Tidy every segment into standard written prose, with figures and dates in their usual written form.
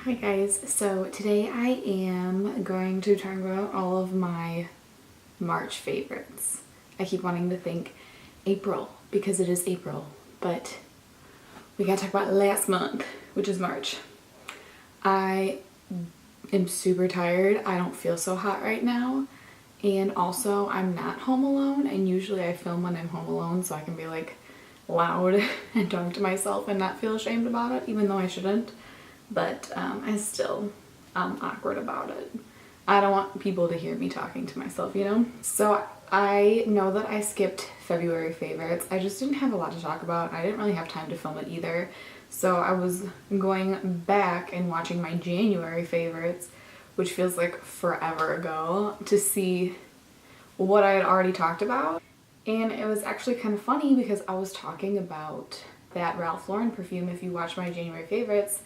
Hi guys, so today I am going to talk about all of my March favorites. I keep wanting to think April because it is April, but we gotta talk about last month, which is March. I am super tired. I don't feel so hot right now, and also I'm not home alone, and usually I film when I'm home alone so I can be like loud and talk to myself and not feel ashamed about it, even though I shouldn't. But I still awkward about it. I don't want people to hear me talking to myself, you know? So I know that I skipped February favorites. I just didn't have a lot to talk about. I didn't really have time to film it either. So I was going back and watching my January favorites, which feels like forever ago, to see what I had already talked about. And it was actually kind of funny because I was talking about that Ralph Lauren perfume. If you watch my January favorites,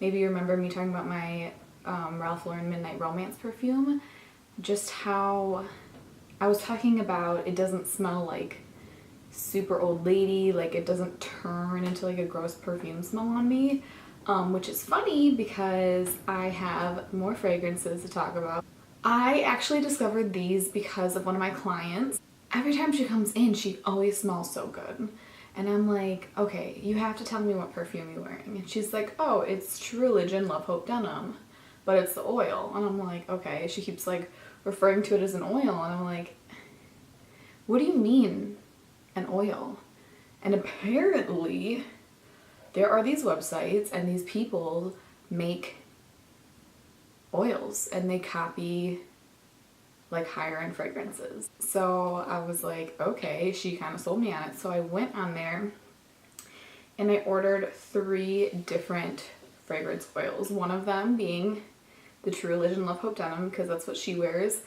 maybe you remember me talking about my Ralph Lauren Midnight Romance perfume. Just how I was talking about it doesn't smell like super old lady, like it doesn't turn into like a gross perfume smell on me. Which is funny because I have more fragrances to talk about. I actually discovered these because of one of my clients. Every time she comes in, she always smells so good. And I'm like, okay, you have to tell me what perfume you're wearing. And she's like, oh, it's True Religion Love Hope Denim, but it's the oil. And I'm like, okay. She keeps like referring to it as an oil. And I'm like, what do you mean an oil? And apparently there are these websites and these people make oils and they copy like higher end fragrances. So I was like, okay, she kind of sold me on it. So I went on there and I ordered 3 different fragrance oils. One of them being the True Religion Love Hope Denim because that's what she wears.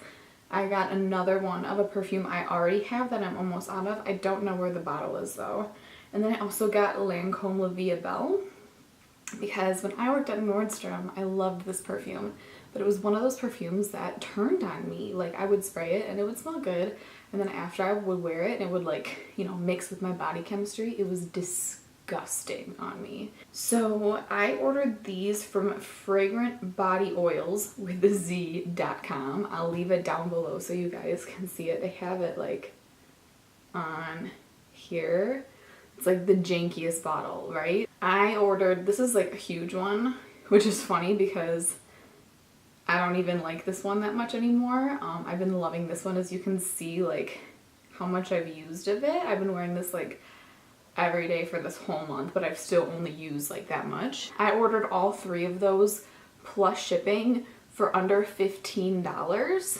I got another one of a perfume I already have that I'm almost out of. I don't know where the bottle is though. And then I also got Lancome La Vie Belle because when I worked at Nordstrom, I loved this perfume. But it was one of those perfumes that turned on me. Like I would spray it and it would smell good. And then after I would wear it, it would like, you know, mix with my body chemistry. It was disgusting on me. So I ordered these from Fragrant Body Oils with the Z.com. I'll leave it down below so you guys can see it. They have it like on here. It's like the jankiest bottle, right? I ordered, this is like a huge one, which is funny because I don't even like this one that much anymore. I've been loving this one, as you can see like how much I've used of it. I've been wearing this like every day for this whole month, but I've still only used like that much. I ordered all 3 of those plus shipping for under $15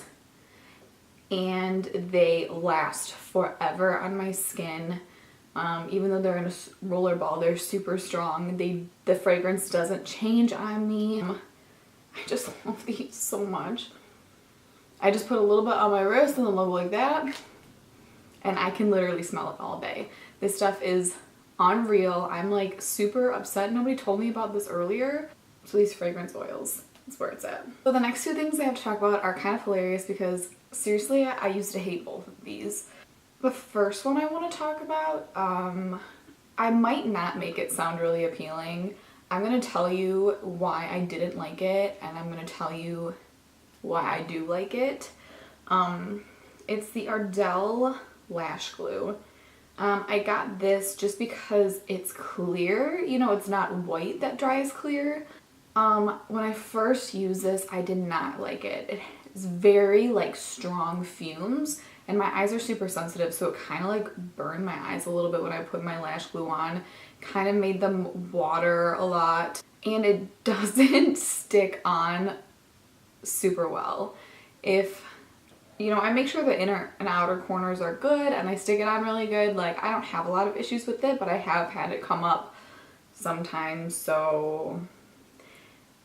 and they last forever on my skin. Even though they're in a roller ball, they're super strong. The fragrance doesn't change on me. I just love these so much. I just put a little bit on my wrist and a little like that, and I can literally smell it all day. This stuff is unreal. I'm like super upset nobody told me about this earlier. So these fragrance oils, that's where it's at. So the next 2 things I have to talk about are kind of hilarious because seriously, I used to hate both of these. The first one I want to talk about, I might not make it sound really appealing. I'm going to tell you why I didn't like it, and I'm going to tell you why I do like it. It's the Ardell Lash Glue. I got this just because it's clear. You know, it's not white that dries clear. When I first used this, I did not like it. It's very like strong fumes, and my eyes are super sensitive, so it kind of like burned my eyes a little bit when I put my lash glue on. Kind of made them water a lot, and it doesn't stick on super well. If, you know, I make sure the inner and outer corners are good and I stick it on really good. Like I don't have a lot of issues with it, but I have had it come up sometimes, so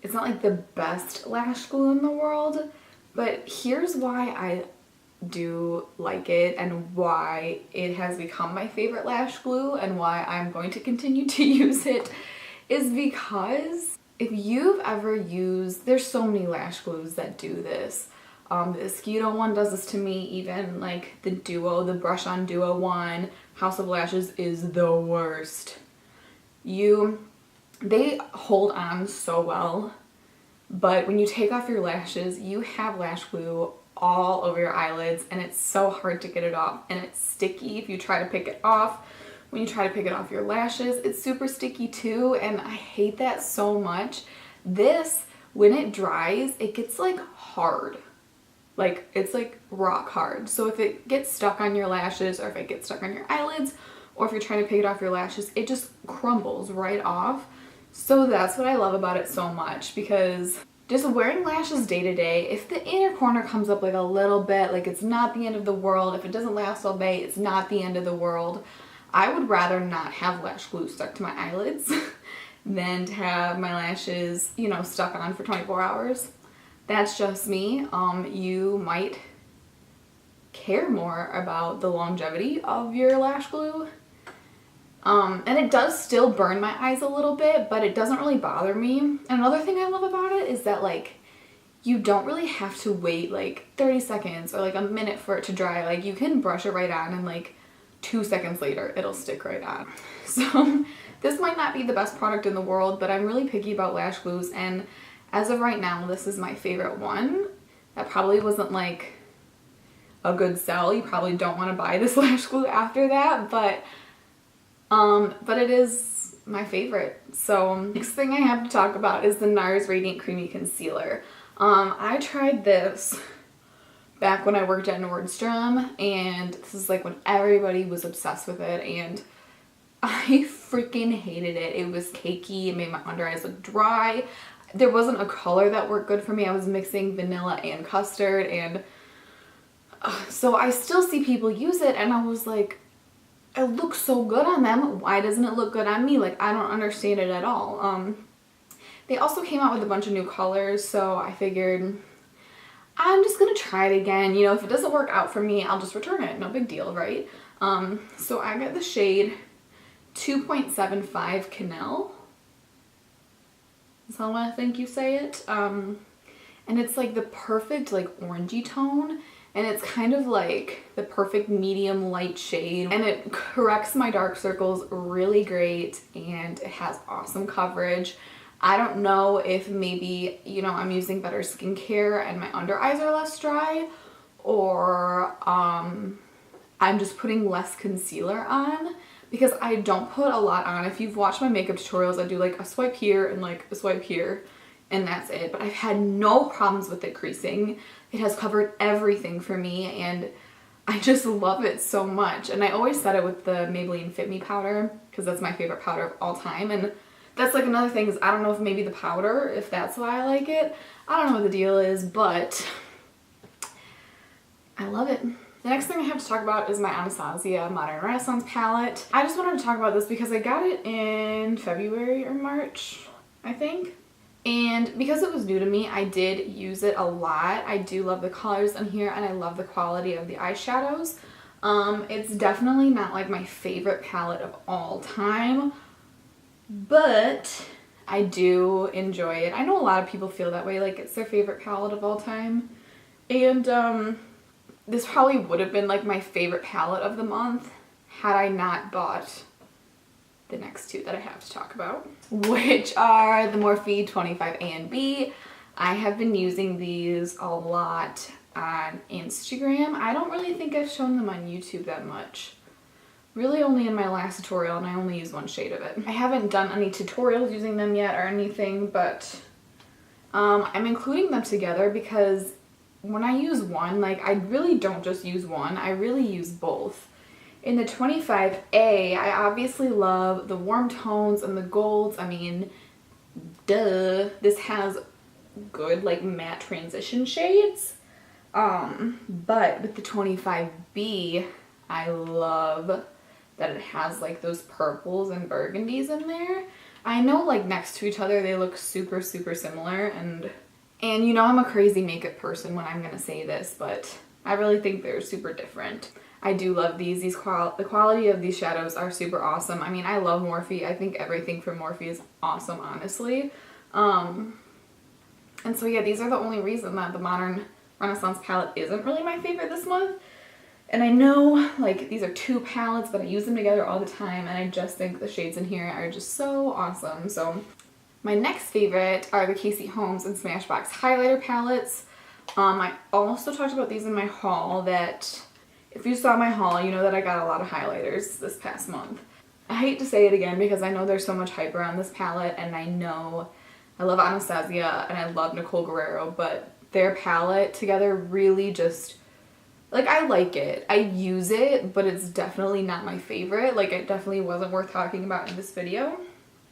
it's not like the best lash glue in the world. But here's why I do like it and why it has become my favorite lash glue and why I'm going to continue to use it is because if you've ever used, there's so many lash glues that do this. The Esquito one does this to me, even like the Duo, the Brush On Duo one, House of Lashes is the worst. They hold on so well But when you take off your lashes, you have lash glue all over your eyelids, and it's so hard to get it off, and it's sticky if you try to pick it off. When you try to pick it off your lashes, it's super sticky too, and I hate that so much. This, when it dries, it gets like hard. Like, it's like rock hard. So if it gets stuck on your lashes, or if it gets stuck on your eyelids, or if you're trying to pick it off your lashes, it just crumbles right off. So that's what I love about it so much, because just wearing lashes day to day, if the inner corner comes up like a little bit, like it's not the end of the world. If it doesn't last all day, it's not the end of the world. I would rather not have lash glue stuck to my eyelids than to have my lashes, you know, stuck on for 24 hours. That's just me. You might care more about the longevity of your lash glue. And it does still burn my eyes a little bit, but it doesn't really bother me. And another thing I love about it is that, like, you don't really have to wait like 30 seconds or like a minute for it to dry. Like, you can brush it right on and like 2 seconds later it'll stick right on. So this might not be the best product in the world, but I'm really picky about lash glues, and as of right now, this is my favorite one. That probably wasn't like a good sell. You probably don't want to buy this lash glue after that, but it is my favorite. So next thing I have to talk about is the NARS Radiant Creamy Concealer. I tried this back when I worked at Nordstrom, and this is like when everybody was obsessed with it, and I freaking hated it. It was cakey. It made my under eyes look dry. There wasn't a color that worked good for me. I was mixing vanilla and custard, and so I still see people use it, and I was like, it looks so good on them. Why doesn't it look good on me? Like, I don't understand it at all. They also came out with a bunch of new colors, so I figured I'm just gonna try it again. You know, if it doesn't work out for me, I'll just return it. No big deal, right? So I got the shade 2.75 Canal. That's how I think you say it. And it's like the perfect like orangey tone, and it's kind of like the perfect medium light shade, and it corrects my dark circles really great, and it has awesome coverage. I don't know if maybe, you know, I'm using better skincare and my under eyes are less dry, or I'm just putting less concealer on, because I don't put a lot on. If you've watched my makeup tutorials, I do like a swipe here and like a swipe here, and that's it. But I've had no problems with it creasing. It has covered everything for me, and I just love it so much. And I always said it with the Maybelline Fit Me powder, because that's my favorite powder of all time. And that's like another thing, is I don't know if maybe the powder, if that's why I like it. I don't know what the deal is, but I love it. The next thing I have to talk about is my Anastasia Modern Renaissance palette. I just wanted to talk about this because I got it in February or March, I think. And because it was new to me, I did use it a lot. I do love the colors in here, and I love the quality of the eyeshadows. It's definitely not like my favorite palette of all time, but I do enjoy it. I know a lot of people feel that way, like it's their favorite palette of all time. And this probably would have been like my favorite palette of the month had I not bought the next two that I have to talk about, which are the Morphe 25A and B. I have been using these a lot on Instagram. I don't really think I've shown them on YouTube that much. Really only in my last tutorial, and I only use one shade of it. I haven't done any tutorials using them yet or anything, but I'm including them together because when I use one, like, I really don't just use one, I really use both. In the 25A, I obviously love the warm tones and the golds. I mean, duh. This has good, like, matte transition shades. But with the 25B, I love that it has, like, those purples and burgundies in there. I know, like, next to each other, they look super, super similar, and you know I'm a crazy makeup person when I'm gonna say this, but I really think they're super different. I do love these. The quality of these shadows are super awesome. I mean, I love Morphe. I think everything from Morphe is awesome, honestly. And so yeah, these are the only reason that the Modern Renaissance palette isn't really my favorite this month. And I know, like, these are two palettes, but I use them together all the time, and I just think the shades in here are just so awesome. So My next favorite are the Casey Holmes and Smashbox highlighter palettes. I also talked about these in my haul, that if you saw my haul, you know that I got a lot of highlighters this past month. I hate to say it again because I know there's so much hype around this palette, and I know I love Anastasia and I love Nicole Guerrero, but their palette together really just, like, I like it. I use it, but it's definitely not my favorite. Like, it definitely wasn't worth talking about in this video.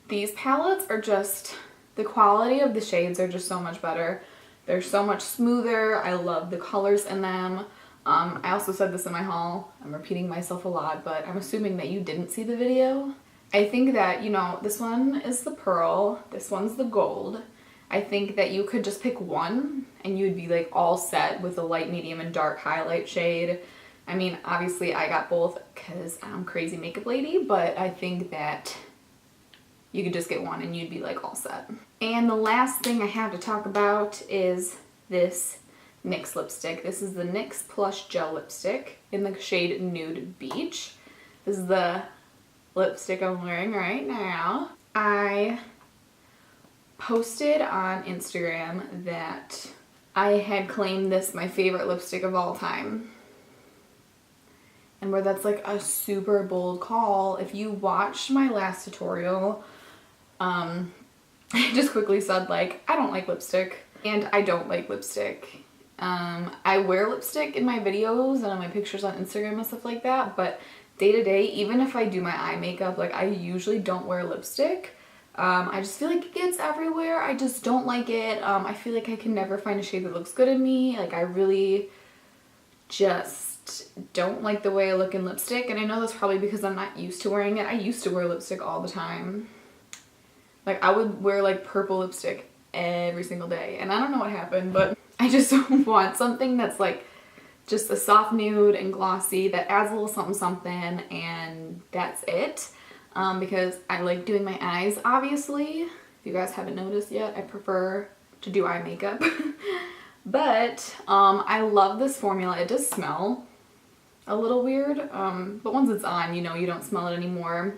These palettes are just, the quality of the shades are just so much better. They're so much smoother. I love the colors in them. I also said this in my haul. I'm repeating myself a lot, but I'm assuming that you didn't see the video. I think that, you know, this one is the pearl, this one's the gold. I think that you could just pick one and you'd be like all set with a light, medium, and dark highlight shade. I mean, obviously I got both because I'm crazy makeup lady, but I think that you could just get one and you'd be like all set. And the last thing I have to talk about is this NYX lipstick. This is the NYX Plush Gel Lipstick in the shade Nude Beach. This is the lipstick I'm wearing right now. I posted on Instagram that I had claimed this my favorite lipstick of all time. And where that's like a super bold call. If you watched my last tutorial, I just quickly said, like, I don't like lipstick, and I don't like lipstick. I wear lipstick in my videos and on my pictures on Instagram and stuff like that, but day to day, even if I do my eye makeup, like, I usually don't wear lipstick. I just feel like it gets everywhere. I just don't like it. I feel like I can never find a shade that looks good in me. Like, I really just don't like the way I look in lipstick, and I know that's probably because I'm not used to wearing it. I used to wear lipstick all the time. Like, I would wear like purple lipstick every single day, and I don't know what happened, but I just want something that's like just a soft nude and glossy that adds a little something something, and that's it. Because I like doing my eyes, obviously. If you guys haven't noticed yet, I prefer to do eye makeup. But I love this formula. It does smell a little weird, but once it's on, you know, you don't smell it anymore.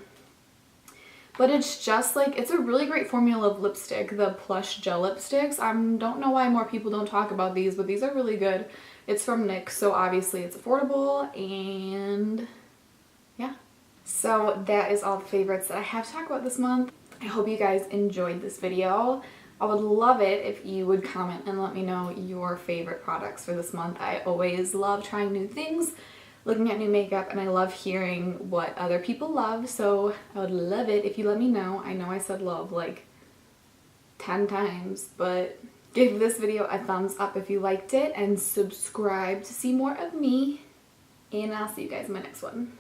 But it's just like, it's a really great formula of lipstick, the Plush Gel Lipsticks. I don't know why more people don't talk about these, but these are really good. It's from NYX, so obviously it's affordable, and yeah. So that is all the favorites that I have to talk about this month. I hope you guys enjoyed this video. I would love it if you would comment and let me know your favorite products for this month. I always love trying new things, looking at new makeup, and I love hearing what other people love, so I would love it if you let me know. I know I said love like 10 times, but give this video a thumbs up if you liked it, and subscribe to see more of me, and I'll see you guys in my next one.